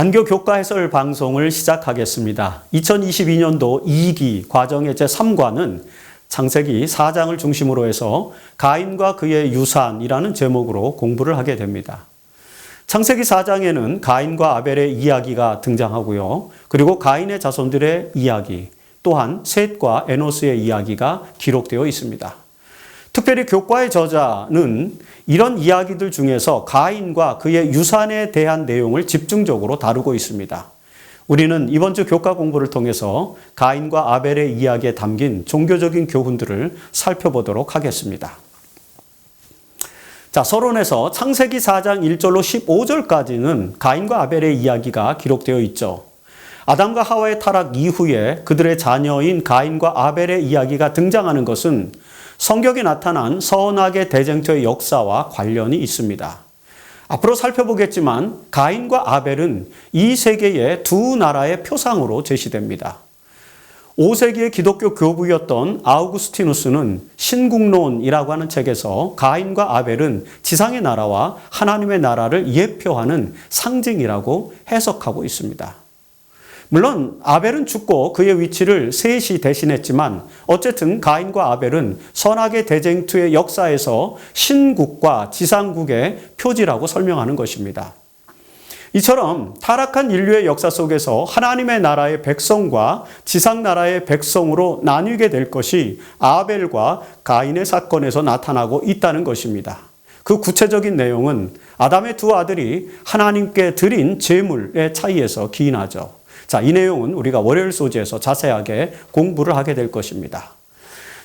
안교 교과 해설 방송을 시작하겠습니다. 2022년도 2기 과정의 제3과는 창세기 4장을 중심으로 해서 가인과 그의 유산이라는 제목으로 공부를 하게 됩니다. 창세기 4장에는 가인과 아벨의 이야기가 등장하고요. 그리고 가인의 자손들의 이야기, 또한 셋과 에노스의 이야기가 기록되어 있습니다. 특별히 교과의 저자는 이런 이야기들 중에서 가인과 그의 유산에 대한 내용을 집중적으로 다루고 있습니다. 우리는 이번 주 교과 공부를 통해서 가인과 아벨의 이야기에 담긴 종교적인 교훈들을 살펴보도록 하겠습니다. 자, 서론에서 창세기 4장 1절로 15절까지는 가인과 아벨의 이야기가 기록되어 있죠. 아담과 하와의 타락 이후에 그들의 자녀인 가인과 아벨의 이야기가 등장하는 것은 성경에 나타난 선악의 대쟁투의 역사와 관련이 있습니다. 앞으로 살펴보겠지만 가인과 아벨은 이 세계의 두 나라의 표상으로 제시됩니다. 5세기의 기독교 교부였던 아우구스티누스는 신국론이라고 하는 책에서 가인과 아벨은 지상의 나라와 하나님의 나라를 예표하는 상징이라고 해석하고 있습니다. 물론 아벨은 죽고 그의 위치를 셋이 대신했지만 어쨌든 가인과 아벨은 선악의 대쟁투의 역사에서 신국과 지상국의 표지라고 설명하는 것입니다. 이처럼 타락한 인류의 역사 속에서 하나님의 나라의 백성과 지상 나라의 백성으로 나뉘게 될 것이 아벨과 가인의 사건에서 나타나고 있다는 것입니다. 그 구체적인 내용은 아담의 두 아들이 하나님께 드린 제물의 차이에서 기인하죠. 자, 이 내용은 우리가 월요일 소지에서 자세하게 공부를 하게 될 것입니다.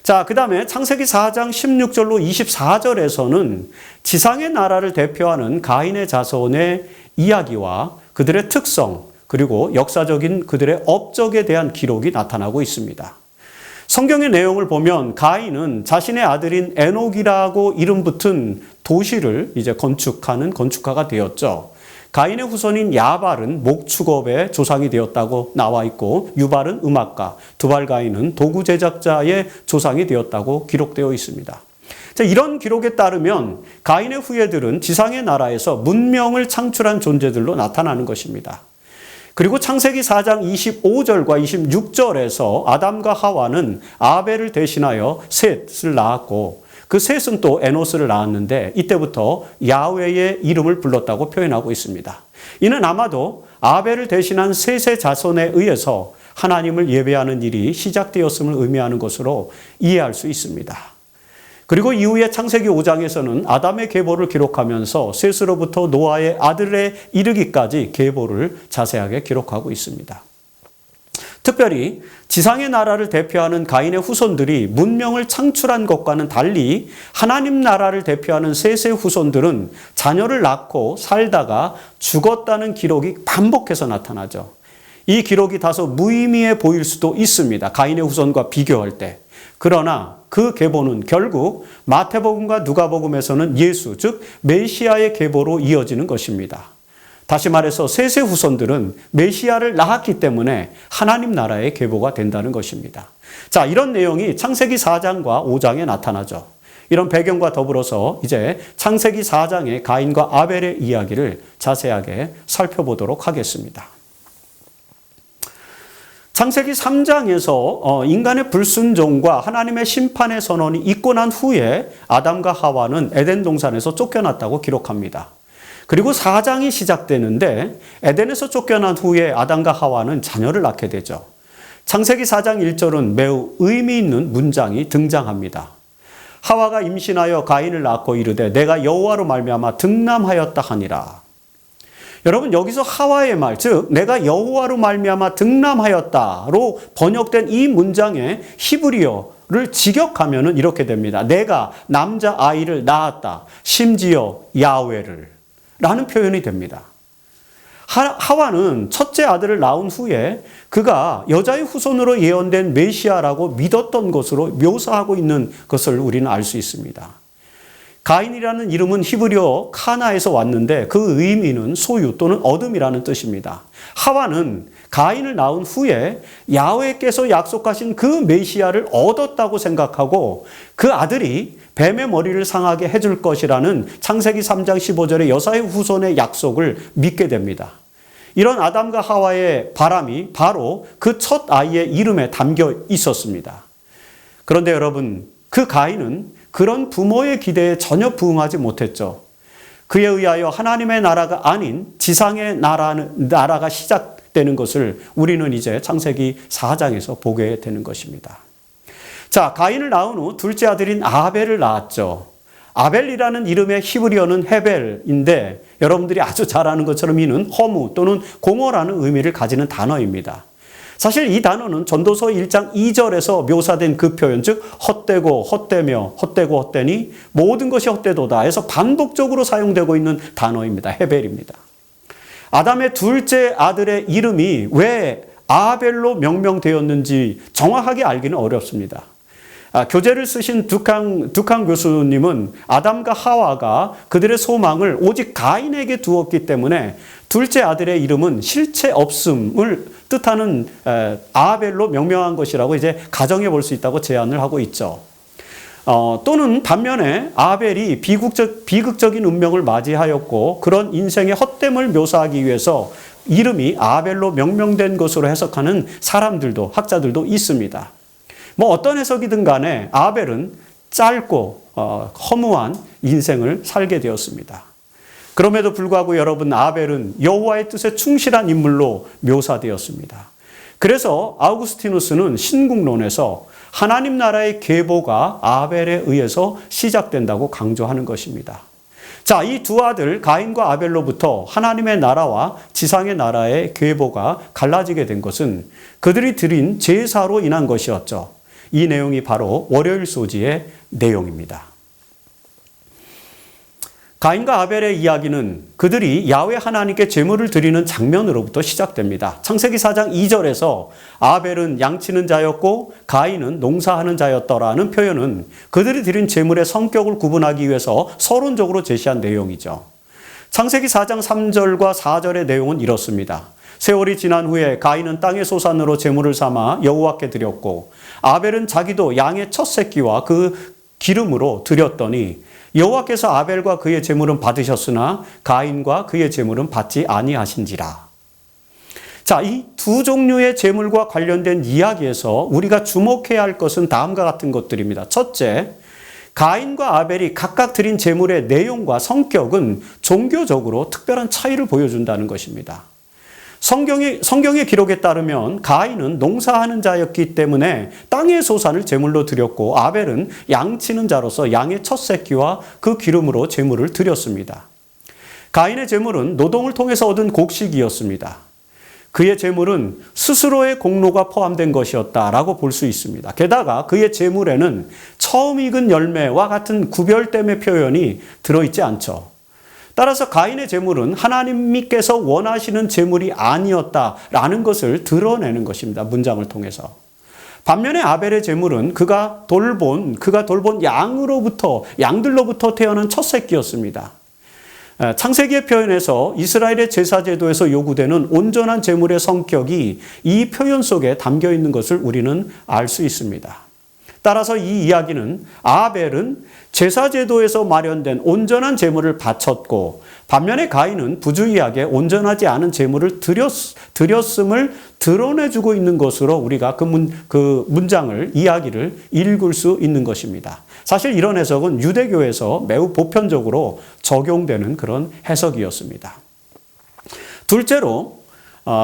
자, 그 다음에 창세기 4장 16절로 24절에서는 지상의 나라를 대표하는 가인의 자손의 이야기와 그들의 특성, 그리고 역사적인 그들의 업적에 대한 기록이 나타나고 있습니다. 성경의 내용을 보면 가인은 자신의 아들인 에녹이라고 이름 붙은 도시를 이제 건축하는 건축가가 되었죠. 가인의 후손인 야발은 목축업의 조상이 되었다고 나와 있고 유발은 음악가, 두발가인은 도구 제작자의 조상이 되었다고 기록되어 있습니다. 자, 이런 기록에 따르면 가인의 후예들은 지상의 나라에서 문명을 창출한 존재들로 나타나는 것입니다. 그리고 창세기 4장 25절과 26절에서 아담과 하와는 아벨을 대신하여 셋을 낳았고 그 셋은 또 에노스를 낳았는데 이때부터 야훼의 이름을 불렀다고 표현하고 있습니다. 이는 아마도 아벨을 대신한 셋의 자손에 의해서 하나님을 예배하는 일이 시작되었음을 의미하는 것으로 이해할 수 있습니다. 그리고 이후에 창세기 5장에서는 아담의 계보를 기록하면서 셋으로부터 노아의 아들에 이르기까지 계보를 자세하게 기록하고 있습니다. 특별히 지상의 나라를 대표하는 가인의 후손들이 문명을 창출한 것과는 달리 하나님 나라를 대표하는 셋의 후손들은 자녀를 낳고 살다가 죽었다는 기록이 반복해서 나타나죠. 이 기록이 다소 무의미해 보일 수도 있습니다. 가인의 후손과 비교할 때. 그러나 그 계보는 결국 마태복음과 누가복음에서는 예수, 즉 메시아의 계보로 이어지는 것입니다. 다시 말해서 셋의 후손들은 메시아를 낳았기 때문에 하나님 나라의 계보가 된다는 것입니다. 자, 이런 내용이 창세기 4장과 5장에 나타나죠. 이런 배경과 더불어서 이제 창세기 4장의 가인과 아벨의 이야기를 자세하게 살펴보도록 하겠습니다. 창세기 3장에서 인간의 불순종과 하나님의 심판의 선언이 있고 난 후에 아담과 하와는 에덴 동산에서 쫓겨났다고 기록합니다. 그리고 4장이 시작되는데 에덴에서 쫓겨난 후에 아담과 하와는 자녀를 낳게 되죠. 창세기 4장 1절은 매우 의미 있는 문장이 등장합니다. 하와가 임신하여 가인을 낳고 이르되 내가 여호와로 말미암아 등남하였다 하니라. 여러분, 여기서 하와의 말, 즉 내가 여호와로 말미암아 등남하였다로 번역된 이 문장의 히브리어를 직역하면은 이렇게 됩니다. 내가 남자 아이를 낳았다. 심지어 야훼를 라는 표현이 됩니다. 하와는 첫째 아들을 낳은 후에 그가 여자의 후손으로 예언된 메시아라고 믿었던 것으로 묘사하고 있는 것을 우리는 알 수 있습니다. 가인이라는 이름은 히브리어 카나에서 왔는데 그 의미는 소유 또는 얻음이라는 뜻입니다. 하와는 가인을 낳은 후에 야훼께서 약속하신 그 메시아를 얻었다고 생각하고 그 아들이 뱀의 머리를 상하게 해줄 것이라는 창세기 3장 15절의 여사의 후손의 약속을 믿게 됩니다. 이런 아담과 하와의 바람이 바로 그 첫 아이의 이름에 담겨 있었습니다. 그런데 여러분, 그 가인은 그런 부모의 기대에 전혀 부응하지 못했죠. 그에 의하여 하나님의 나라가 아닌 지상의 나라가 시작되는 것을 우리는 이제 창세기 4장에서 보게 되는 것입니다. 자, 가인을 낳은 후 둘째 아들인 아벨을 낳았죠. 아벨이라는 이름의 히브리어는 헤벨인데 여러분들이 아주 잘 아는 것처럼 이는 허무 또는 공허라는 의미를 가지는 단어입니다. 사실 이 단어는 전도서 1장 2절에서 묘사된 그 표현, 즉 헛되고 헛되며 헛되고 헛되니 모든 것이 헛되도다 해서 반복적으로 사용되고 있는 단어입니다. 헤벨입니다. 아담의 둘째 아들의 이름이 왜 아벨로 명명되었는지 정확하게 알기는 어렵습니다. 교재를 쓰신 두캉 교수님은 아담과 하와가 그들의 소망을 오직 가인에게 두었기 때문에 둘째 아들의 이름은 실체 없음을 뜻하는 아벨로 명명한 것이라고 이제 가정해 볼 수 있다고 제안을 하고 있죠. 또는 반면에 아벨이 비극적인 운명을 맞이하였고 그런 인생의 헛됨을 묘사하기 위해서 이름이 아벨로 명명된 것으로 해석하는 사람들도, 학자들도 있습니다. 뭐 어떤 해석이든 간에 아벨은 짧고 허무한 인생을 살게 되었습니다. 그럼에도 불구하고 여러분, 아벨은 여호와의 뜻에 충실한 인물로 묘사되었습니다. 그래서 아우구스티누스는 신국론에서 하나님 나라의 계보가 아벨에 의해서 시작된다고 강조하는 것입니다. 자, 이 두 아들 가인과 아벨로부터 하나님의 나라와 지상의 나라의 계보가 갈라지게 된 것은 그들이 드린 제사로 인한 것이었죠. 이 내용이 바로 월요일 소지의 내용입니다. 가인과 아벨의 이야기는 그들이 야훼 하나님께 제물을 드리는 장면으로부터 시작됩니다. 창세기 4장 2절에서 아벨은 양치는 자였고 가인은 농사하는 자였더라는 표현은 그들이 드린 제물의 성격을 구분하기 위해서 서론적으로 제시한 내용이죠. 창세기 4장 3절과 4절의 내용은 이렇습니다. 세월이 지난 후에 가인은 땅의 소산으로 제물을 삼아 여호와께 드렸고 아벨은 자기도 양의 첫 새끼와 그 기름으로 드렸더니 여호와께서 아벨과 그의 제물은 받으셨으나 가인과 그의 제물은 받지 아니하신지라. 자, 이 두 종류의 제물과 관련된 이야기에서 우리가 주목해야 할 것은 다음과 같은 것들입니다. 첫째, 가인과 아벨이 각각 드린 제물의 내용과 성격은 종교적으로 특별한 차이를 보여준다는 것입니다. 성경의 기록에 따르면 가인은 농사하는 자였기 때문에 땅의 소산을 제물로 드렸고 아벨은 양치는 자로서 양의 첫 새끼와 그 기름으로 제물을 드렸습니다. 가인의 제물은 노동을 통해서 얻은 곡식이었습니다. 그의 제물은 스스로의 공로가 포함된 것이었다라고 볼 수 있습니다. 게다가 그의 제물에는 처음 익은 열매와 같은 구별됨의 표현이 들어있지 않죠. 따라서 가인의 제물은 하나님께서 원하시는 제물이 아니었다라는 것을 드러내는 것입니다. 문장을 통해서. 반면에 아벨의 제물은 그가 돌본 양들로부터 태어난 첫 새끼였습니다. 창세기의 표현에서 이스라엘의 제사제도에서 요구되는 온전한 제물의 성격이 이 표현 속에 담겨 있는 것을 우리는 알 수 있습니다. 따라서 이 이야기는 아벨은 제사제도에서 마련된 온전한 제물을 바쳤고 반면에 가인은 부주의하게 온전하지 않은 제물을 드렸음을 드러내주고 있는 것으로 우리가 그 문장을, 이야기를 읽을 수 있는 것입니다. 사실 이런 해석은 유대교에서 매우 보편적으로 적용되는 그런 해석이었습니다. 둘째로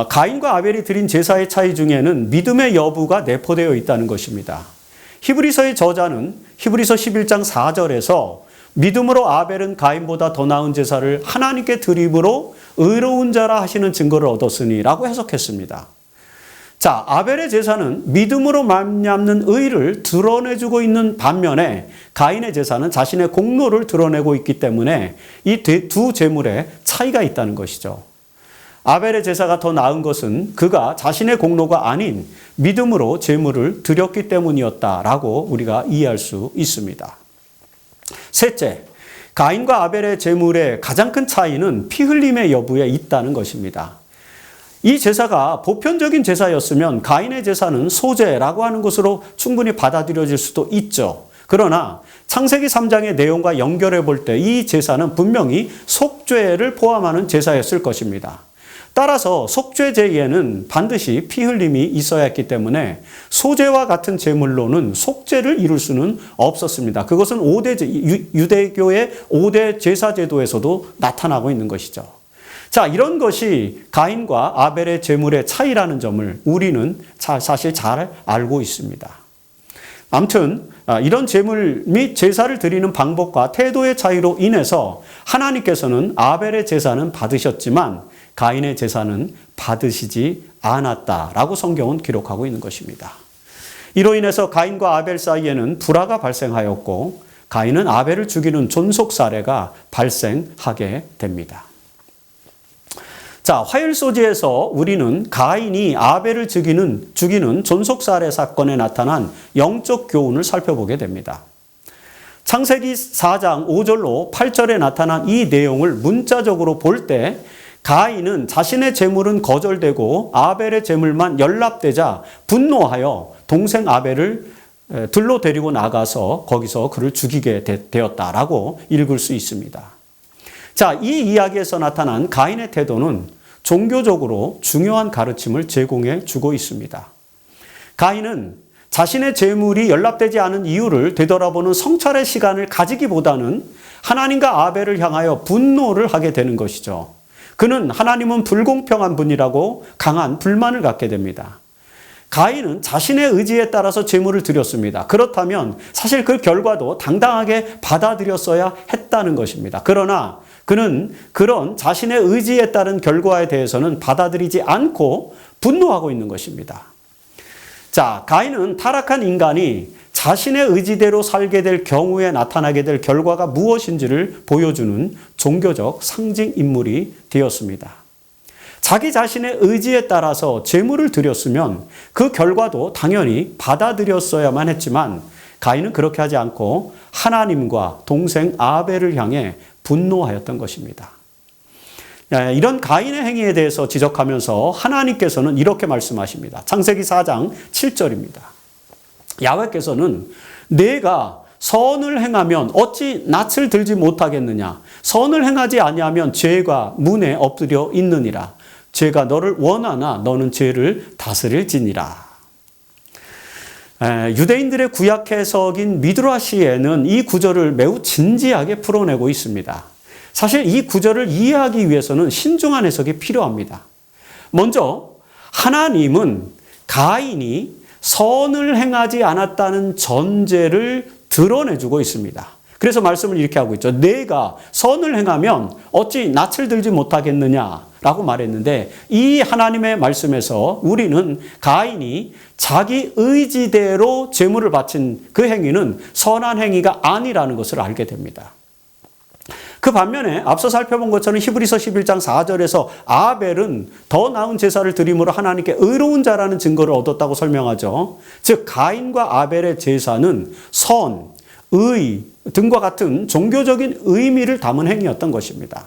가인과 아벨이 드린 제사의 차이 중에는 믿음의 여부가 내포되어 있다는 것입니다. 히브리서의 저자는 히브리서 11장 4절에서 믿음으로 아벨은 가인보다 더 나은 제사를 하나님께 드림으로 의로운 자라 하시는 증거를 얻었으니 라고 해석했습니다. 자, 아벨의 제사는 믿음으로 말미암는 의를 드러내주고 있는 반면에 가인의 제사는 자신의 공로를 드러내고 있기 때문에 이 두 제물에 차이가 있다는 것이죠. 아벨의 제사가 더 나은 것은 그가 자신의 공로가 아닌 믿음으로 제물을 드렸기 때문이었다라고 우리가 이해할 수 있습니다. 셋째, 가인과 아벨의 제물의 가장 큰 차이는 피 흘림의 여부에 있다는 것입니다. 이 제사가 보편적인 제사였으면 가인의 제사는 소제라고 하는 것으로 충분히 받아들여질 수도 있죠. 그러나 창세기 3장의 내용과 연결해 볼 때 이 제사는 분명히 속죄를 포함하는 제사였을 것입니다. 따라서 속죄제에는 반드시 피 흘림이 있어야 했기 때문에 소제와 같은 제물로는 속죄를 이룰 수는 없었습니다. 그것은 유대교의 5대 제사 제도에서도 나타나고 있는 것이죠. 자, 이런 것이 가인과 아벨의 제물의 차이라는 점을 우리는 사실 잘 알고 있습니다. 아무튼 이런 제물 및 제사를 드리는 방법과 태도의 차이로 인해서 하나님께서는 아벨의 제사는 받으셨지만 가인의 제사는 받으시지 않았다라고 성경은 기록하고 있는 것입니다. 이로 인해서 가인과 아벨 사이에는 불화가 발생하였고 가인은 아벨을 죽이는 존속 사례가 발생하게 됩니다. 자, 화일소지에서 우리는 가인이 아벨을 죽이는 존속 사례 사건에 나타난 영적 교훈을 살펴보게 됩니다. 창세기 4장 5절로 8절에 나타난 이 내용을 문자적으로 볼 때 가인은 자신의 제물은 거절되고 아벨의 제물만 연락되자 분노하여 동생 아벨을 들로 데리고 나가서 거기서 그를 죽이게 되었다라고 읽을 수 있습니다. 자, 이 이야기에서 나타난 가인의 태도는 종교적으로 중요한 가르침을 제공해 주고 있습니다. 가인은 자신의 제물이 연락되지 않은 이유를 되돌아보는 성찰의 시간을 가지기보다는 하나님과 아벨을 향하여 분노를 하게 되는 것이죠. 그는 하나님은 불공평한 분이라고 강한 불만을 갖게 됩니다. 가인은 자신의 의지에 따라서 제물을 드렸습니다. 그렇다면 사실 그 결과도 당당하게 받아들였어야 했다는 것입니다. 그러나 그는 그런 자신의 의지에 따른 결과에 대해서는 받아들이지 않고 분노하고 있는 것입니다. 자, 가인은 타락한 인간이 자신의 의지대로 살게 될 경우에 나타나게 될 결과가 무엇인지를 보여주는 종교적 상징 인물이 되었습니다. 자기 자신의 의지에 따라서 제물을 드렸으면 그 결과도 당연히 받아들였어야만 했지만 가인은 그렇게 하지 않고 하나님과 동생 아벨을 향해 분노하였던 것입니다. 이런 가인의 행위에 대해서 지적하면서 하나님께서는 이렇게 말씀하십니다. 창세기 4장 7절입니다. 야훼께서는 내가 선을 행하면 어찌 낯을 들지 못하겠느냐. 선을 행하지 아니하면 죄가 문에 엎드려 있느니라. 죄가 너를 원하나 너는 죄를 다스릴지니라. 유대인들의 구약 해석인 미드라시에는 이 구절을 매우 진지하게 풀어내고 있습니다. 사실 이 구절을 이해하기 위해서는 신중한 해석이 필요합니다. 먼저 하나님은 가인이 선을 행하지 않았다는 전제를 드러내주고 있습니다. 그래서 말씀을 이렇게 하고 있죠. 내가 선을 행하면 어찌 낯을 들지 못하겠느냐라고 말했는데 이 하나님의 말씀에서 우리는 가인이 자기 의지대로 제물을 바친 그 행위는 선한 행위가 아니라는 것을 알게 됩니다. 그 반면에 앞서 살펴본 것처럼 히브리서 11장 4절에서 아벨은 더 나은 제사를 드림으로 하나님께 의로운 자라는 증거를 얻었다고 설명하죠. 즉 가인과 아벨의 제사는 선, 의 등과 같은 종교적인 의미를 담은 행위였던 것입니다.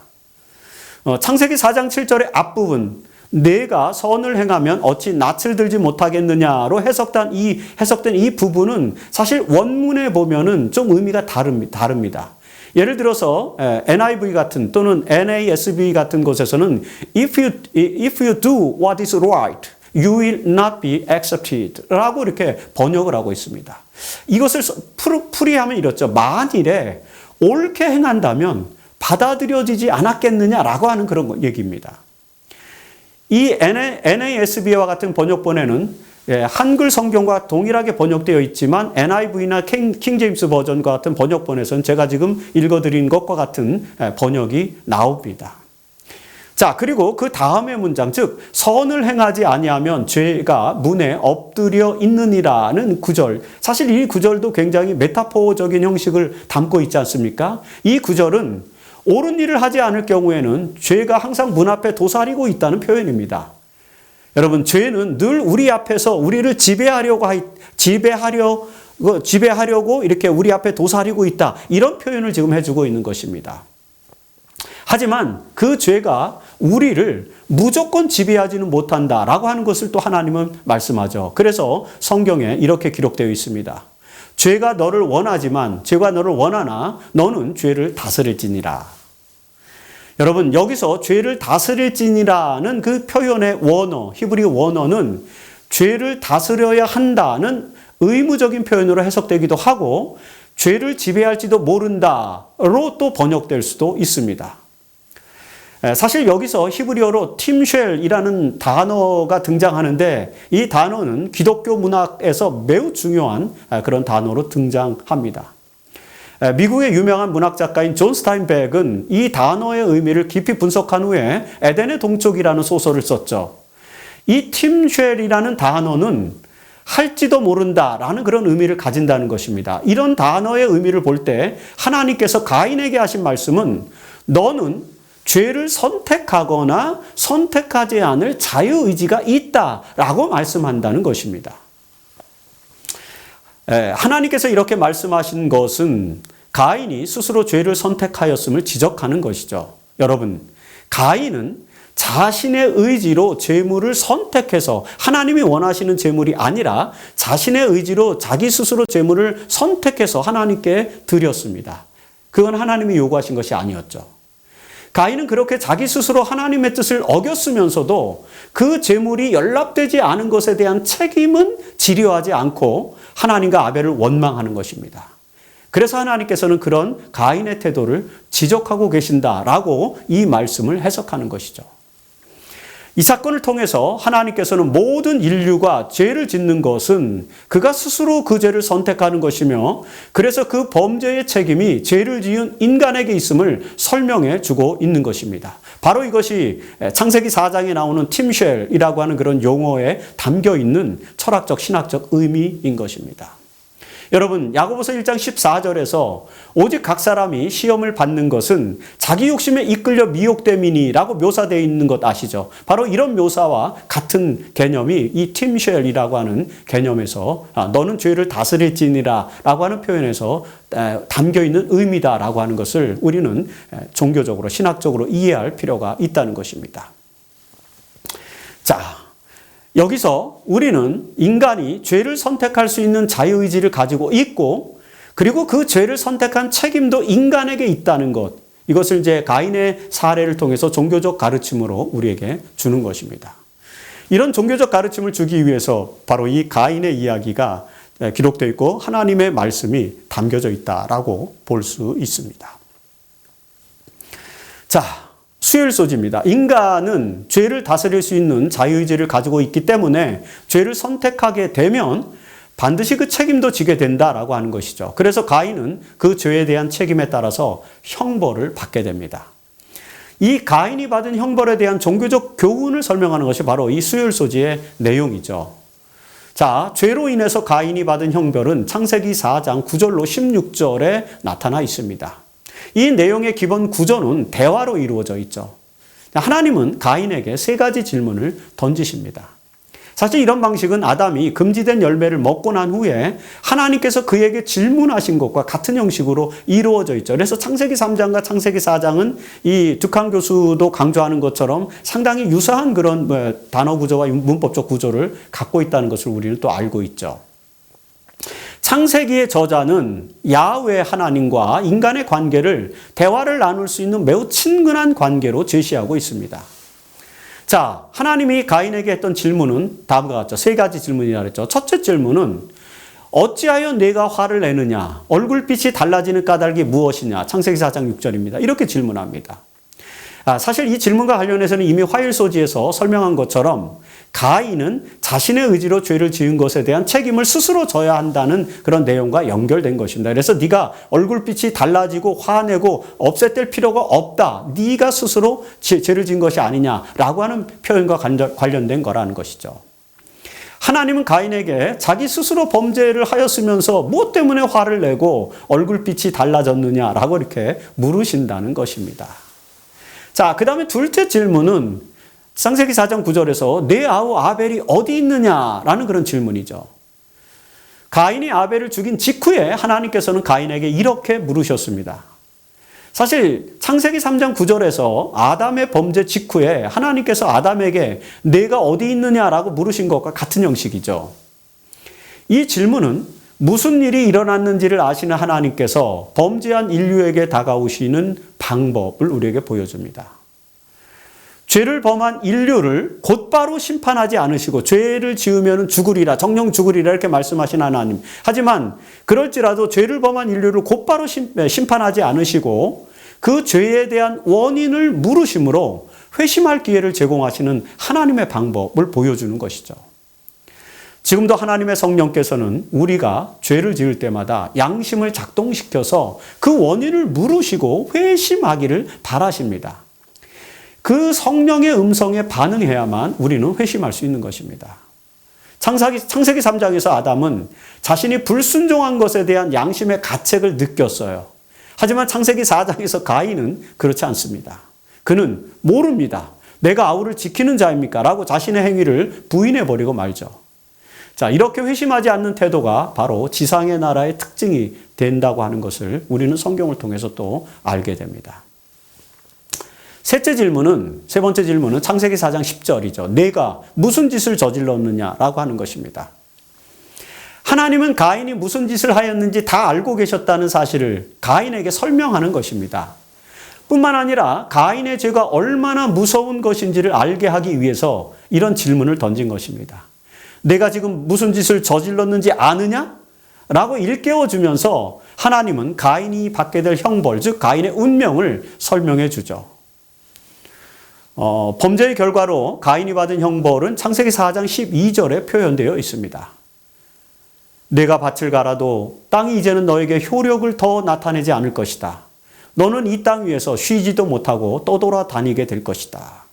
창세기 4장 7절의 앞부분 내가 선을 행하면 어찌 낯을 들지 못하겠느냐로 해석된 이 부분은 사실 원문에 보면은 좀 의미가 다릅니다. 예를 들어서 NIV 같은 또는 NASB 같은 곳에서는 If you do what is right, you will not be accepted 라고 이렇게 번역을 하고 있습니다. 이것을 풀이하면 이렇죠. 만일에 옳게 행한다면 받아들여지지 않았겠느냐라고 하는 그런 얘기입니다. 이 NASB와 같은 번역본에는 한글 성경과 동일하게 번역되어 있지만 NIV나 킹제임스 버전과 같은 번역본에서는 제가 지금 읽어드린 것과 같은 번역이 나옵니다. 자, 그리고 그 다음의 문장, 즉 선을 행하지 아니하면 죄가 문에 엎드려 있느니라는 구절. 사실 이 구절도 굉장히 메타포적인 형식을 담고 있지 않습니까? 이 구절은 옳은 일을 하지 않을 경우에는 죄가 항상 문 앞에 도사리고 있다는 표현입니다. 여러분, 죄는 늘 우리 앞에서 우리를 지배하려고 이렇게 우리 앞에 도사리고 있다. 이런 표현을 지금 해주고 있는 것입니다. 하지만 그 죄가 우리를 무조건 지배하지는 못한다라고 하는 것을 또 하나님은 말씀하죠. 그래서 성경에 이렇게 기록되어 있습니다. 죄가 너를 원하나 너는 죄를 다스릴지니라. 여러분, 여기서 죄를 다스릴지니라는 그 표현의 원어, 히브리 원어는 죄를 다스려야 한다는 의무적인 표현으로 해석되기도 하고 죄를 지배할지도 모른다로 또 번역될 수도 있습니다. 사실 여기서 히브리어로 팀쉘이라는 단어가 등장하는데 이 단어는 기독교 문학에서 매우 중요한 그런 단어로 등장합니다. 미국의 유명한 문학 작가인 존 스타인백은 이 단어의 의미를 깊이 분석한 후에 에덴의 동쪽이라는 소설을 썼죠. 이 팀쉘이라는 단어는 할지도 모른다라는 그런 의미를 가진다는 것입니다. 이런 단어의 의미를 볼 때 하나님께서 가인에게 하신 말씀은 너는 죄를 선택하거나 선택하지 않을 자유의지가 있다라고 말씀한다는 것입니다. 하나님께서 이렇게 말씀하신 것은 가인이 스스로 죄를 선택하였음을 지적하는 것이죠. 여러분, 가인은 자신의 의지로 재물을 선택해서 하나님이 원하시는 재물이 아니라 자신의 의지로 자기 스스로 재물을 선택해서 하나님께 드렸습니다. 그건 하나님이 요구하신 것이 아니었죠. 가인은 그렇게 자기 스스로 하나님의 뜻을 어겼으면서도 그 재물이 연락되지 않은 것에 대한 책임은 지려하지 않고 하나님과 아벨을 원망하는 것입니다. 그래서 하나님께서는 그런 가인의 태도를 지적하고 계신다라고 이 말씀을 해석하는 것이죠. 이 사건을 통해서 하나님께서는 모든 인류가 죄를 짓는 것은 그가 스스로 그 죄를 선택하는 것이며 그래서 그 범죄의 책임이 죄를 지은 인간에게 있음을 설명해 주고 있는 것입니다. 바로 이것이 창세기 4장에 나오는 팀쉘이라고 하는 그런 용어에 담겨 있는 철학적 신학적 의미인 것입니다. 여러분, 야고보서 1장 14절에서 오직 각 사람이 시험을 받는 것은 자기 욕심에 이끌려 미혹됨이니라고 묘사되어 있는 것 아시죠? 바로 이런 묘사와 같은 개념이 이 팀쉘이라고 하는 개념에서 너는 죄를 다스릴지니라 라고 하는 표현에서 담겨있는 의미다라고 하는 것을 우리는 종교적으로 신학적으로 이해할 필요가 있다는 것입니다. 자, 여기서 우리는 인간이 죄를 선택할 수 있는 자유의지를 가지고 있고 그리고 그 죄를 선택한 책임도 인간에게 있다는 것, 이것을 이제 가인의 사례를 통해서 종교적 가르침으로 우리에게 주는 것입니다. 이런 종교적 가르침을 주기 위해서 바로 이 가인의 이야기가 기록되어 있고 하나님의 말씀이 담겨져 있다라고 볼 수 있습니다. 자, 수요일 소지입니다. 인간은 죄를 다스릴 수 있는 자유의지를 가지고 있기 때문에 죄를 선택하게 되면 반드시 그 책임도 지게 된다라고 하는 것이죠. 그래서 가인은 그 죄에 대한 책임에 따라서 형벌을 받게 됩니다. 이 가인이 받은 형벌에 대한 종교적 교훈을 설명하는 것이 바로 이 수요일 소지의 내용이죠. 자, 죄로 인해서 가인이 받은 형벌은 창세기 4장 9절로 16절에 나타나 있습니다. 이 내용의 기본 구조는 대화로 이루어져 있죠. 하나님은 가인에게 세 가지 질문을 던지십니다. 사실 이런 방식은 아담이 금지된 열매를 먹고 난 후에 하나님께서 그에게 질문하신 것과 같은 형식으로 이루어져 있죠. 그래서 창세기 3장과 창세기 4장은 이 득한 교수도 강조하는 것처럼 상당히 유사한 그런 단어 구조와 문법적 구조를 갖고 있다는 것을 우리는 또 알고 있죠. 창세기의 저자는 야훼 하나님과 인간의 관계를 대화를 나눌 수 있는 매우 친근한 관계로 제시하고 있습니다. 자, 하나님이 가인에게 했던 질문은 다음과 같죠. 세 가지 질문이라 그랬죠. 첫째 질문은 어찌하여 내가 화를 내느냐? 얼굴빛이 달라지는 까닭이 무엇이냐? 창세기 4장 6절입니다. 이렇게 질문합니다. 사실 이 질문과 관련해서는 이미 화일소지에서 설명한 것처럼 가인은 자신의 의지로 죄를 지은 것에 대한 책임을 스스로 져야 한다는 그런 내용과 연결된 것입니다. 그래서 네가 얼굴빛이 달라지고 화내고 없애뗄 필요가 없다. 네가 스스로 죄를 지은 것이 아니냐라고 하는 표현과 관련된 거라는 것이죠. 하나님은 가인에게 자기 스스로 범죄를 하였으면서 무엇 때문에 화를 내고 얼굴빛이 달라졌느냐라고 이렇게 물으신다는 것입니다. 자, 그 다음에 둘째 질문은 창세기 4장 9절에서 내 아우 아벨이 어디 있느냐라는 그런 질문이죠. 가인이 아벨을 죽인 직후에 하나님께서는 가인에게 이렇게 물으셨습니다. 사실 창세기 3장 9절에서 아담의 범죄 직후에 하나님께서 아담에게 내가 어디 있느냐라고 물으신 것과 같은 형식이죠. 이 질문은 무슨 일이 일어났는지를 아시는 하나님께서 범죄한 인류에게 다가오시는 방법을 우리에게 보여줍니다. 죄를 범한 인류를 곧바로 심판하지 않으시고 죄를 지으면 죽으리라, 정령 죽으리라 이렇게 말씀하신 하나님. 하지만 그럴지라도 죄를 범한 인류를 곧바로 심판하지 않으시고 그 죄에 대한 원인을 물으심으로 회심할 기회를 제공하시는 하나님의 방법을 보여주는 것이죠. 지금도 하나님의 성령께서는 우리가 죄를 지을 때마다 양심을 작동시켜서 그 원인을 물으시고 회심하기를 바라십니다. 그 성령의 음성에 반응해야만 우리는 회심할 수 있는 것입니다. 창세기 3장에서 아담은 자신이 불순종한 것에 대한 양심의 가책을 느꼈어요. 하지만 창세기 4장에서 가인은 그렇지 않습니다. 그는 모릅니다. 내가 아우를 지키는 자입니까? 라고 자신의 행위를 부인해버리고 말죠. 자, 이렇게 회심하지 않는 태도가 바로 지상의 나라의 특징이 된다고 하는 것을 우리는 성경을 통해서 또 알게 됩니다. 세 번째 질문은 창세기 4장 10절이죠. 내가 무슨 짓을 저질렀느냐라고 하는 것입니다. 하나님은 가인이 무슨 짓을 하였는지 다 알고 계셨다는 사실을 가인에게 설명하는 것입니다. 뿐만 아니라 가인의 죄가 얼마나 무서운 것인지를 알게 하기 위해서 이런 질문을 던진 것입니다. 내가 지금 무슨 짓을 저질렀는지 아느냐? 라고 일깨워주면서 하나님은 가인이 받게 될 형벌, 즉 가인의 운명을 설명해 주죠. 범죄의 결과로 가인이 받은 형벌은 창세기 4장 12절에 표현되어 있습니다. 내가 밭을 갈아도 땅이 이제는 너에게 효력을 더 나타내지 않을 것이다. 너는 이 땅 위에서 쉬지도 못하고 떠돌아다니게 될 것이다.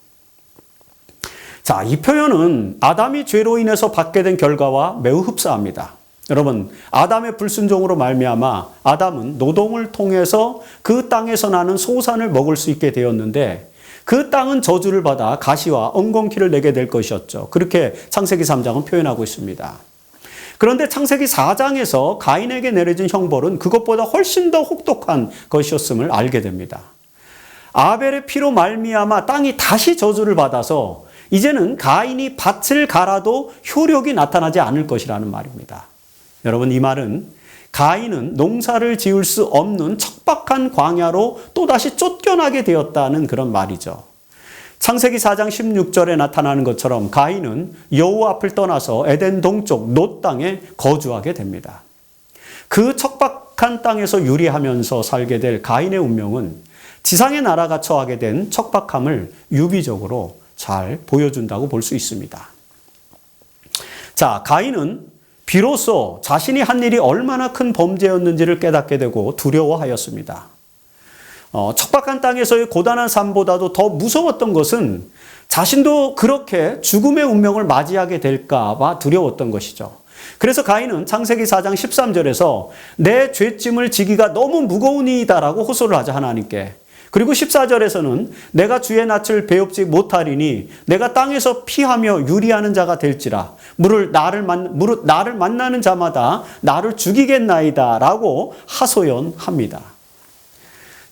자, 이 표현은 아담이 죄로 인해서 받게 된 결과와 매우 흡사합니다. 여러분, 아담의 불순종으로 말미암아 아담은 노동을 통해서 그 땅에서 나는 소산을 먹을 수 있게 되었는데 그 땅은 저주를 받아 가시와 엉겅퀴를 내게 될 것이었죠. 그렇게 창세기 3장은 표현하고 있습니다. 그런데 창세기 4장에서 가인에게 내려진 형벌은 그것보다 훨씬 더 혹독한 것이었음을 알게 됩니다. 아벨의 피로 말미암아 땅이 다시 저주를 받아서 이제는 가인이 밭을 갈아도 효력이 나타나지 않을 것이라는 말입니다. 여러분, 이 말은 가인은 농사를 지을 수 없는 척박한 광야로 또다시 쫓겨나게 되었다는 그런 말이죠. 창세기 4장 16절에 나타나는 것처럼 가인은 여호와 앞을 떠나서 에덴 동쪽 놋 땅에 거주하게 됩니다. 그 척박한 땅에서 유리하면서 살게 될 가인의 운명은 지상의 나라가 처하게 된 척박함을 유비적으로 잘 보여준다고 볼 수 있습니다. 자, 가인은 비로소 자신이 한 일이 얼마나 큰 범죄였는지를 깨닫게 되고 두려워하였습니다. 척박한 땅에서의 고단한 삶보다도 더 무서웠던 것은 자신도 그렇게 죽음의 운명을 맞이하게 될까 봐 두려웠던 것이죠. 그래서 가인은 창세기 4장 13절에서 내 죄짐을 지기가 너무 무거우니이다라고 호소를 하자 하나님께. 그리고 14절에서는 내가 주의 낯을 배웁지 못하리니 내가 땅에서 피하며 유리하는 자가 될지라 나를 만나는 자마다 나를 죽이겠나이다 라고 하소연합니다.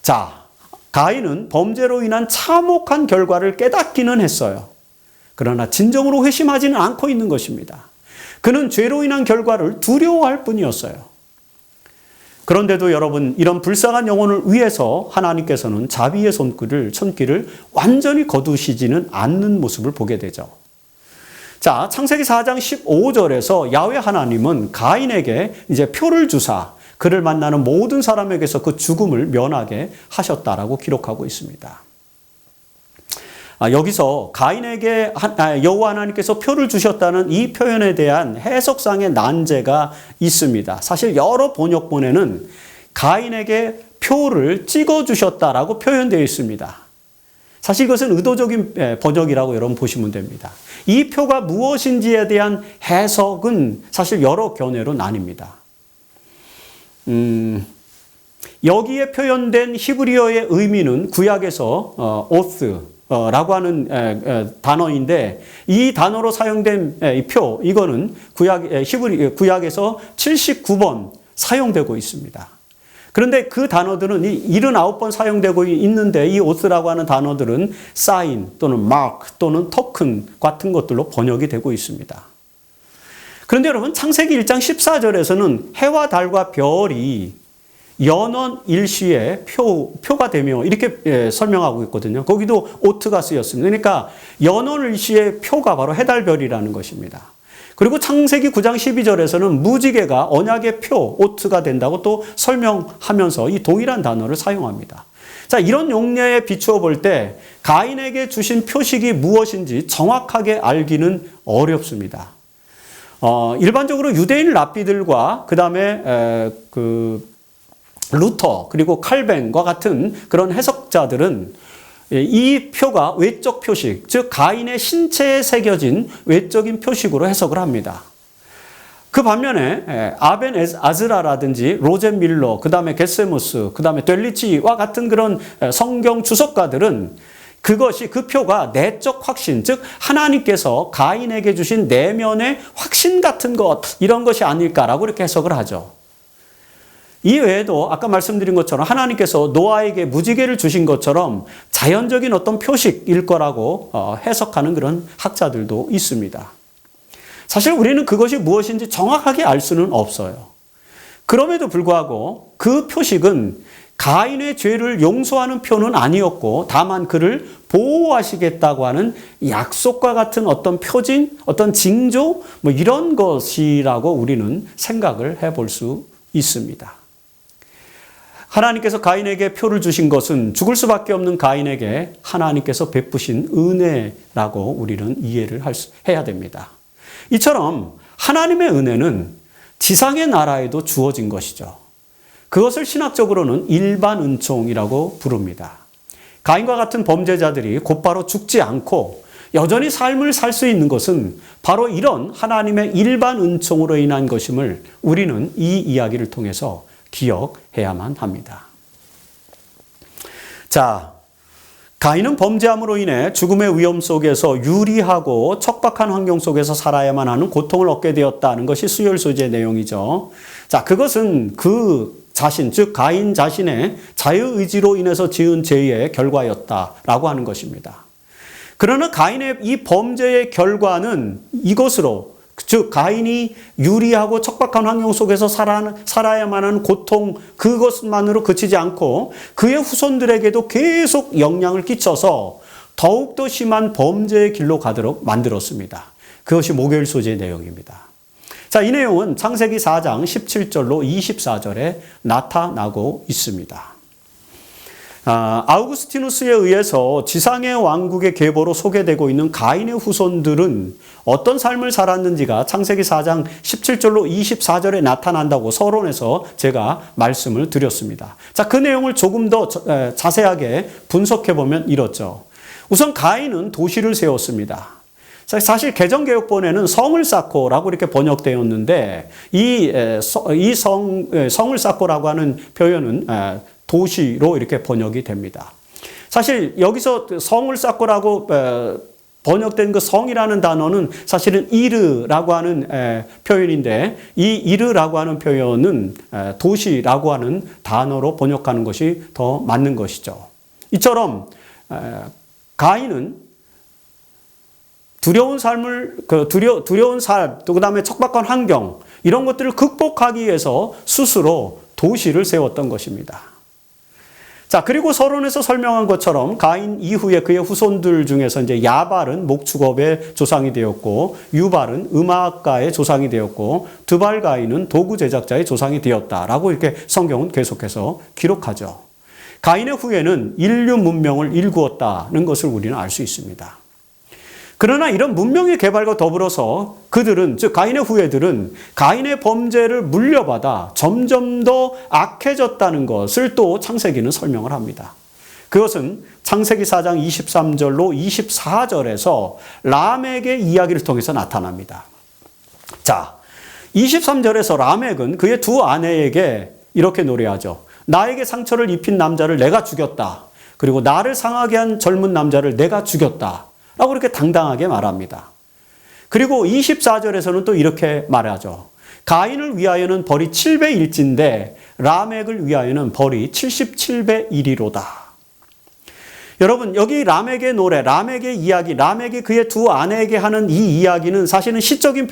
자, 가인은 범죄로 인한 참혹한 결과를 깨닫기는 했어요. 그러나 진정으로 회심하지는 않고 있는 것입니다. 그는 죄로 인한 결과를 두려워할 뿐이었어요. 그런데도 여러분, 이런 불쌍한 영혼을 위해서 하나님께서는 자비의 손길을 완전히 거두시지는 않는 모습을 보게 되죠. 자, 창세기 4장 15절에서 야훼 하나님은 가인에게 이제 표를 주사 그를 만나는 모든 사람에게서 그 죽음을 면하게 하셨다라고 기록하고 있습니다. 여기서 가인에게 여호와 하나님께서 표를 주셨다는 이 표현에 대한 해석상의 난제가 있습니다. 사실 여러 번역본에는 가인에게 표를 찍어주셨다라고 표현되어 있습니다. 사실 이것은 의도적인 번역이라고 여러분 보시면 됩니다. 이 표가 무엇인지에 대한 해석은 사실 여러 견해로 나뉩니다. 여기에 표현된 히브리어의 의미는 구약에서 오스 라고 하는 단어인데 이 단어로 사용된 이 표, 이거는 구약에서 79번 사용되고 있습니다. 그런데 그 단어들은 79번 사용되고 있는데 이 오스라고 하는 단어들은 사인 또는 마크 또는 토큰 같은 것들로 번역이 되고 있습니다. 그런데 여러분 창세기 1장 14절에서는 해와 달과 별이 연원 일시의 표가 되며 이렇게 설명하고 있거든요. 거기도 오트가 쓰였습니다. 그러니까 연원 일시의 표가 바로 해달별이라는 것입니다. 그리고 창세기 9장 12절에서는 무지개가 언약의 표, 오트가 된다고 또 설명하면서 이 동일한 단어를 사용합니다. 자, 이런 용례에 비추어 볼 때 가인에게 주신 표식이 무엇인지 정확하게 알기는 어렵습니다. 일반적으로 유대인 랍비들과 그 다음에 루터 그리고 칼뱅과 같은 그런 해석자들은 이 표가 외적 표식, 즉 가인의 신체에 새겨진 외적인 표식으로 해석을 합니다. 그 반면에 아벤 아즈라라든지 로젠 밀러, 그 다음에 게세무스, 그 다음에 델리치와 같은 그런 성경 주석가들은 그것이 그 표가 내적 확신, 즉 하나님께서 가인에게 주신 내면의 확신 같은 것, 이런 것이 아닐까라고 이렇게 해석을 하죠. 이 외에도 아까 말씀드린 것처럼 하나님께서 노아에게 무지개를 주신 것처럼 자연적인 어떤 표식일 거라고 해석하는 그런 학자들도 있습니다. 사실 우리는 그것이 무엇인지 정확하게 알 수는 없어요. 그럼에도 불구하고 그 표식은 가인의 죄를 용서하는 표는 아니었고 다만 그를 보호하시겠다고 하는 약속과 같은 어떤 표징, 어떤 징조, 뭐 이런 것이라고 우리는 생각을 해볼 수 있습니다. 하나님께서 가인에게 표를 주신 것은 죽을 수밖에 없는 가인에게 하나님께서 베푸신 은혜라고 우리는 이해를 해야 됩니다. 이처럼 하나님의 은혜는 지상의 나라에도 주어진 것이죠. 그것을 신학적으로는 일반 은총이라고 부릅니다. 가인과 같은 범죄자들이 곧바로 죽지 않고 여전히 삶을 살 수 있는 것은 바로 이런 하나님의 일반 은총으로 인한 것임을 우리는 이 이야기를 통해서 기억해야만 합니다. 자, 가인은 범죄함으로 인해 죽음의 위험 속에서 유리하고 척박한 환경 속에서 살아야만 하는 고통을 얻게 되었다는 것이 수요일 소재의 내용이죠. 자, 그것은 그 자신, 즉 가인 자신의 자유의지로 인해서 지은 죄의 결과였다라고 하는 것입니다. 그러나 가인의 이 범죄의 결과는 이것으로, 즉 가인이 유리하고 척박한 환경 속에서 살아야만 하는 고통, 그것만으로 그치지 않고 그의 후손들에게도 계속 영향을 끼쳐서 더욱더 심한 범죄의 길로 가도록 만들었습니다. 그것이 목요일 소재의 내용입니다. 자, 이 내용은 창세기 4장 17절로 24절에 나타나고 있습니다. 아우구스티누스에 의해서 지상의 왕국의 계보로 소개되고 있는 가인의 후손들은 어떤 삶을 살았는지가 창세기 4장 17절로 24절에 나타난다고 서론에서 제가 말씀을 드렸습니다. 자, 그 내용을 조금 더 자세하게 분석해 보면 이렇죠. 우선 가인은 도시를 세웠습니다. 사실 개정개혁본에는 성을 쌓고라고 이렇게 번역되었는데 이 성을 쌓고라고 하는 표현은 도시로 이렇게 번역이 됩니다. 사실 여기서 성을 쌓고라고 번역된 그 성이라는 단어는 사실은 이르라고 하는 표현인데 이 이르라고 하는 표현은 도시라고 하는 단어로 번역하는 것이 더 맞는 것이죠. 이처럼 가인은 두려운 삶을, 두려운 삶, 또 그 다음에 척박한 환경, 이런 것들을 극복하기 위해서 스스로 도시를 세웠던 것입니다. 자, 그리고 서론에서 설명한 것처럼 가인 이후에 그의 후손들 중에서 이제 야발은 목축업의 조상이 되었고, 유발은 음악가의 조상이 되었고, 드발 가인은 도구 제작자의 조상이 되었다라고 이렇게 성경은 계속해서 기록하죠. 가인의 후예는 인류 문명을 일구었다는 것을 우리는 알 수 있습니다. 그러나 이런 문명의 개발과 더불어서 그들은, 즉 가인의 후예들은 가인의 범죄를 물려받아 점점 더 악해졌다는 것을 또 창세기는 설명을 합니다. 그것은 창세기 4장 23절로 24절에서 라멕의 이야기를 통해서 나타납니다. 자, 23절에서 라멕은 그의 두 아내에게 이렇게 노래하죠. 나에게 상처를 입힌 남자를 내가 죽였다. 그리고 나를 상하게 한 젊은 남자를 내가 죽였다. 라고 이렇게 당당하게 말합니다. 그리고 24절에서는 또 이렇게 말하죠. 가인을 위하여는 벌이 7배 일진데 라멕을 위하여는 벌이 77배 일이로다. 여러분, 여기 라멕의 노래, 라멕의 이야기, 라멕이 그의 두 아내에게 하는 이 이야기는 사실은 시적인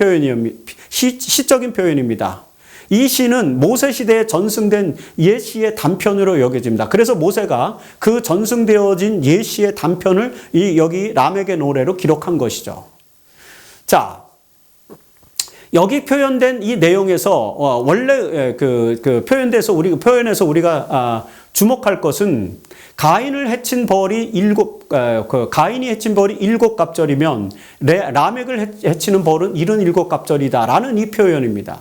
표현입니다. 이 시는 모세 시대에 전승된 예시의 단편으로 여겨집니다. 그래서 모세가 그 전승되어진 예시의 단편을 여기 라멕의 노래로 기록한 것이죠. 자, 여기 표현된 이 내용에서 원래 그 표현에서 우리가 주목할 것은 가인이 해친 벌이 7갑절이면 라멕을 해치는 벌은 77갑절이다라는 이 표현입니다.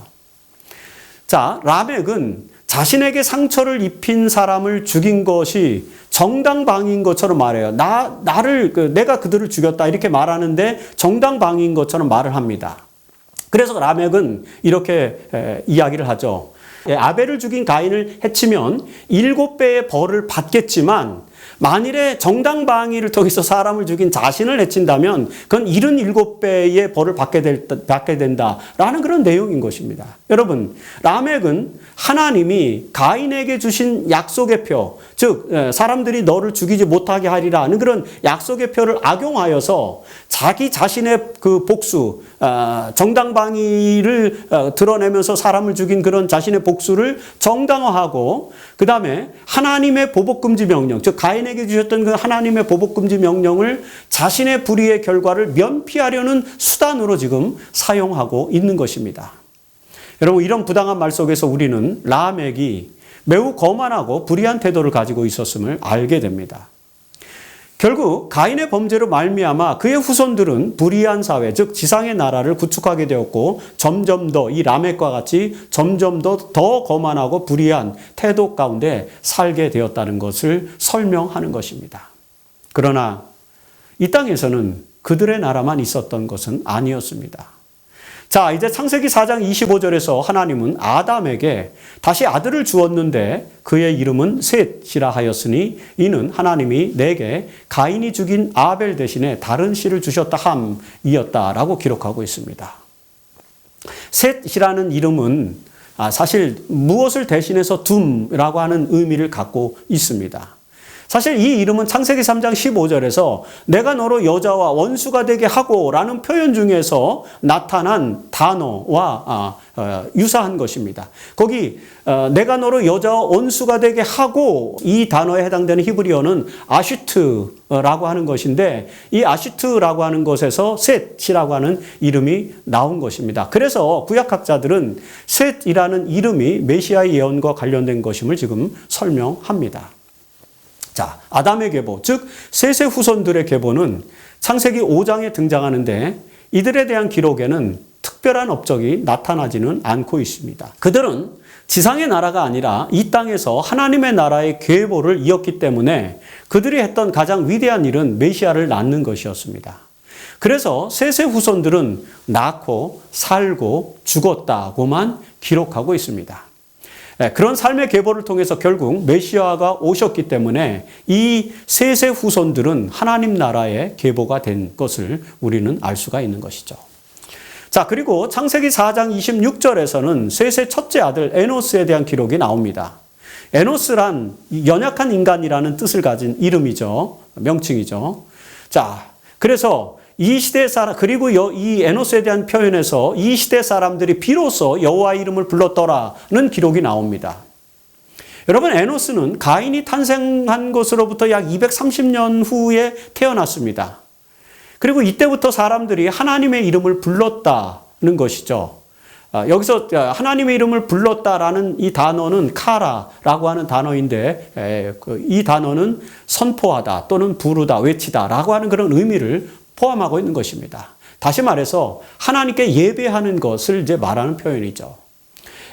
자, 라멕은 자신에게 상처를 입힌 사람을 죽인 것이 정당방위인 것처럼 말해요. 내가 그들을 죽였다 이렇게 말하는데 정당방위인 것처럼 말을 합니다. 그래서 라멕은 이렇게 이야기를 하죠. 아벨을 죽인 가인을 해치면 7배의 벌을 받겠지만 만일에 정당방위를 통해서 사람을 죽인 자신을 해친다면 그건 77배의 벌을 받게 된다라는 그런 내용인 것입니다. 여러분, 라멕은 하나님이 가인에게 주신 약속의 표, 즉 사람들이 너를 죽이지 못하게 하리라 하는 그런 약속의 표를 악용하여서 자기 자신의 그 복수, 정당방위를 드러내면서 사람을 죽인 그런 자신의 복수를 정당화하고 그 다음에 하나님의 보복금지 명령, 즉 가인에게 주셨던 그 하나님의 보복금지 명령을 자신의 불의의 결과를 면피하려는 수단으로 지금 사용하고 있는 것입니다. 여러분, 이런 부당한 말 속에서 우리는 라멕이 매우 거만하고 불의한 태도를 가지고 있었음을 알게 됩니다. 결국 가인의 범죄로 말미암아 그의 후손들은 불의한 사회, 즉 지상의 나라를 구축하게 되었고 점점 더 이 라멕과 같이 점점 더 거만하고 불의한 태도 가운데 살게 되었다는 것을 설명하는 것입니다. 그러나 이 땅에서는 그들의 나라만 있었던 것은 아니었습니다. 자, 이제 창세기 4장 25절에서 하나님은 아담에게 다시 아들을 주었는데 그의 이름은 셋이라 하였으니 이는 하나님이 내게 가인이 죽인 아벨 대신에 다른 씨를 주셨다 함이었다라고 기록하고 있습니다. 셋이라는 이름은 사실 무엇을 대신해서 둠이라고 하는 의미를 갖고 있습니다. 사실 이 이름은 창세기 3장 15절에서 내가 너로 여자와 원수가 되게 하고 라는 표현 중에서 나타난 단어와 유사한 것입니다. 거기 내가 너로 여자와 원수가 되게 하고 이 단어에 해당되는 히브리어는 아슈트라고 하는 것인데 이 아슈트라고 하는 것에서 셋이라고 하는 이름이 나온 것입니다. 그래서 구약학자들은 셋이라는 이름이 메시아의 예언과 관련된 것임을 지금 설명합니다. 자, 아담의 계보, 즉 셋의 후손들의 계보는 창세기 5장에 등장하는데 이들에 대한 기록에는 특별한 업적이 나타나지는 않고 있습니다. 그들은 지상의 나라가 아니라 이 땅에서 하나님의 나라의 계보를 이었기 때문에 그들이 했던 가장 위대한 일은 메시아를 낳는 것이었습니다. 그래서 셋의 후손들은 낳고 살고 죽었다고만 기록하고 있습니다. 그런 삶의 계보를 통해서 결국 메시아가 오셨기 때문에 이 셋의 후손들은 하나님 나라의 계보가 된 것을 우리는 알 수가 있는 것이죠. 자, 그리고 창세기 4장 26절에서는 셋의 첫째 아들 에노스에 대한 기록이 나옵니다. 에노스란 연약한 인간이라는 뜻을 가진 이름이죠. 명칭이죠. 자, 그래서 이 시대 사람, 그리고 이 에노스에 대한 표현에서 이 시대 사람들이 비로소 여호와의 이름을 불렀더라는 기록이 나옵니다. 여러분, 에노스는 가인이 탄생한 것으로부터 약 230년 후에 태어났습니다. 그리고 이때부터 사람들이 하나님의 이름을 불렀다는 것이죠. 여기서 하나님의 이름을 불렀다라는 이 단어는 카라라고 하는 단어인데 이 단어는 선포하다 또는 부르다, 외치다라고 하는 그런 의미를 포함하고 있는 것입니다. 다시 말해서 하나님께 예배하는 것을 이제 말하는 표현이죠.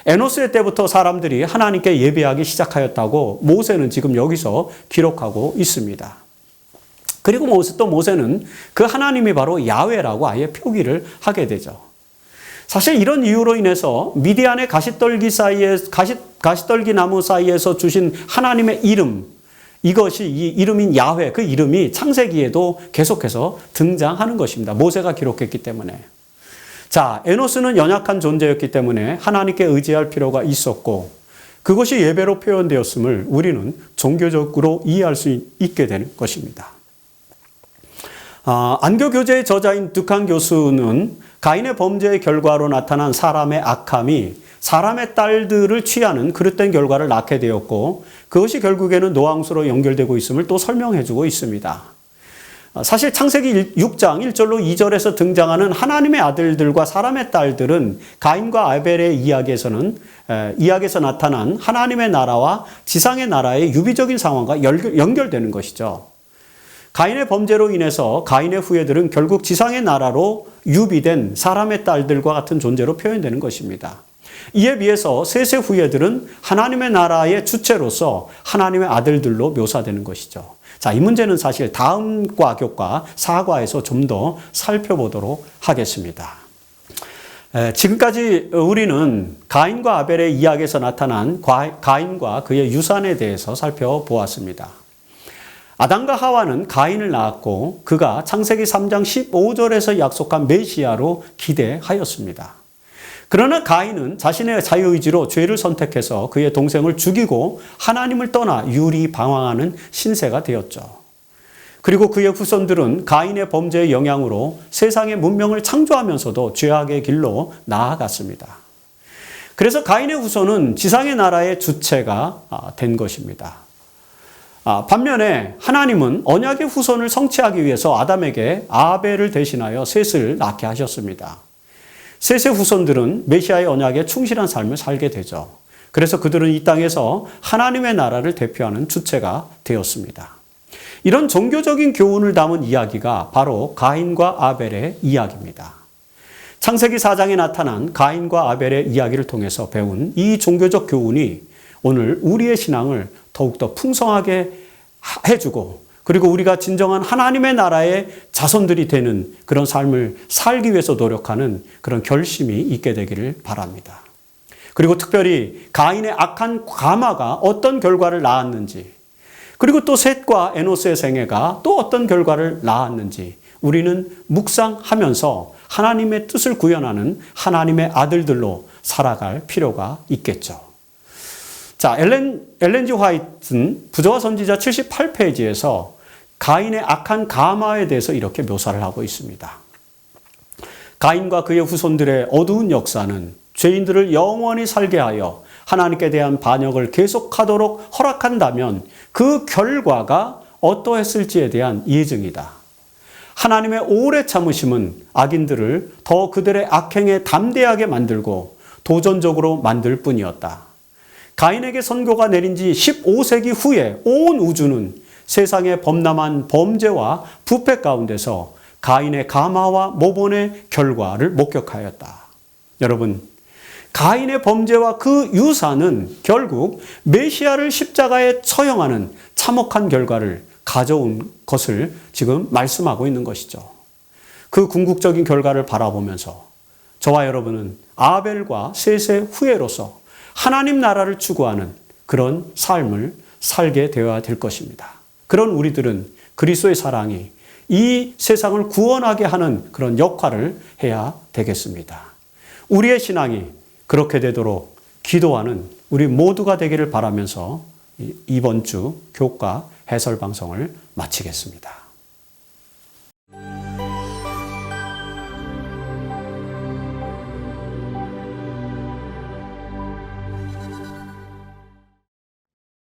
에노스의 때부터 사람들이 하나님께 예배하기 시작하였다고 모세는 지금 여기서 기록하고 있습니다. 그리고 모세는 그 하나님이 바로 야훼라고 아예 표기를 하게 되죠. 사실 이런 이유로 인해서 미디안의 가시떨기 나무 사이에서 주신 하나님의 이름, 이것이 이 이름인 야훼, 그 이름이 창세기에도 계속해서 등장하는 것입니다. 모세가 기록했기 때문에. 자, 에노스는 연약한 존재였기 때문에 하나님께 의지할 필요가 있었고, 그것이 예배로 표현되었음을 우리는 종교적으로 이해할 수 있게 되는 것입니다. 안교교제의 저자인 득한 교수는 가인의 범죄의 결과로 나타난 사람의 악함이 사람의 딸들을 취하는 그릇된 결과를 낳게 되었고, 그것이 결국에는 노앙수로 연결되고 있음을 또 설명해주고 있습니다. 사실 창세기 6장 1절로 2절에서 등장하는 하나님의 아들들과 사람의 딸들은 가인과 아벨의 이야기에서 나타난 하나님의 나라와 지상의 나라의 유비적인 상황과 연결되는 것이죠. 가인의 범죄로 인해서 가인의 후예들은 결국 지상의 나라로 유비된 사람의 딸들과 같은 존재로 표현되는 것입니다. 이에 비해서 셋의 후예들은 하나님의 나라의 주체로서 하나님의 아들들로 묘사되는 것이죠. 자, 이 문제는 사실 다음 과교과 4과에서 좀 더 살펴보도록 하겠습니다. 지금까지 우리는 가인과 아벨의 이야기에서 나타난 가인과 그의 유산에 대해서 살펴보았습니다. 아담과 하와는 가인을 낳았고 그가 창세기 3장 15절에서 약속한 메시아로 기대하였습니다. 그러나 가인은 자신의 자유의지로 죄를 선택해서 그의 동생을 죽이고 하나님을 떠나 유리방황하는 신세가 되었죠. 그리고 그의 후손들은 가인의 범죄의 영향으로 세상의 문명을 창조하면서도 죄악의 길로 나아갔습니다. 그래서 가인의 후손은 지상의 나라의 주체가 된 것입니다. 반면에 하나님은 언약의 후손을 성취하기 위해서 아담에게 아벨을 대신하여 셋을 낳게 하셨습니다. 셋의 후손들은 메시아의 언약에 충실한 삶을 살게 되죠. 그래서 그들은 이 땅에서 하나님의 나라를 대표하는 주체가 되었습니다. 이런 종교적인 교훈을 담은 이야기가 바로 가인과 아벨의 이야기입니다. 창세기 4장에 나타난 가인과 아벨의 이야기를 통해서 배운 이 종교적 교훈이 오늘 우리의 신앙을 더욱더 풍성하게 해주고, 그리고 우리가 진정한 하나님의 나라의 자손들이 되는 그런 삶을 살기 위해서 노력하는 그런 결심이 있게 되기를 바랍니다. 그리고 특별히 가인의 악한 가마가 어떤 결과를 낳았는지, 그리고 또 셋과 에노스의 생애가 또 어떤 결과를 낳았는지 우리는 묵상하면서 하나님의 뜻을 구현하는 하나님의 아들들로 살아갈 필요가 있겠죠. 자, 엘렌 G 화이트는 부조와 선지자 78페이지에서 가인의 악한 가마에 대해서 이렇게 묘사를 하고 있습니다. 가인과 그의 후손들의 어두운 역사는 죄인들을 영원히 살게 하여 하나님께 대한 반역을 계속하도록 허락한다면 그 결과가 어떠했을지에 대한 예증이다. 하나님의 오래 참으심은 악인들을 더 그들의 악행에 담대하게 만들고 도전적으로 만들 뿐이었다. 가인에게 선고가 내린 지 15세기 후에 온 우주는 세상의 범람한 범죄와 부패 가운데서 가인의 가마와 모본의 결과를 목격하였다. 여러분, 가인의 범죄와 그 유산은 결국 메시아를 십자가에 처형하는 참혹한 결과를 가져온 것을 지금 말씀하고 있는 것이죠. 그 궁극적인 결과를 바라보면서 저와 여러분은 아벨과 셋의 후예로서 하나님 나라를 추구하는 그런 삶을 살게 되어야 될 것입니다. 그런 우리들은 그리스도의 사랑이 이 세상을 구원하게 하는 그런 역할을 해야 되겠습니다. 우리의 신앙이 그렇게 되도록 기도하는 우리 모두가 되기를 바라면서 이번 주 교과 해설 방송을 마치겠습니다.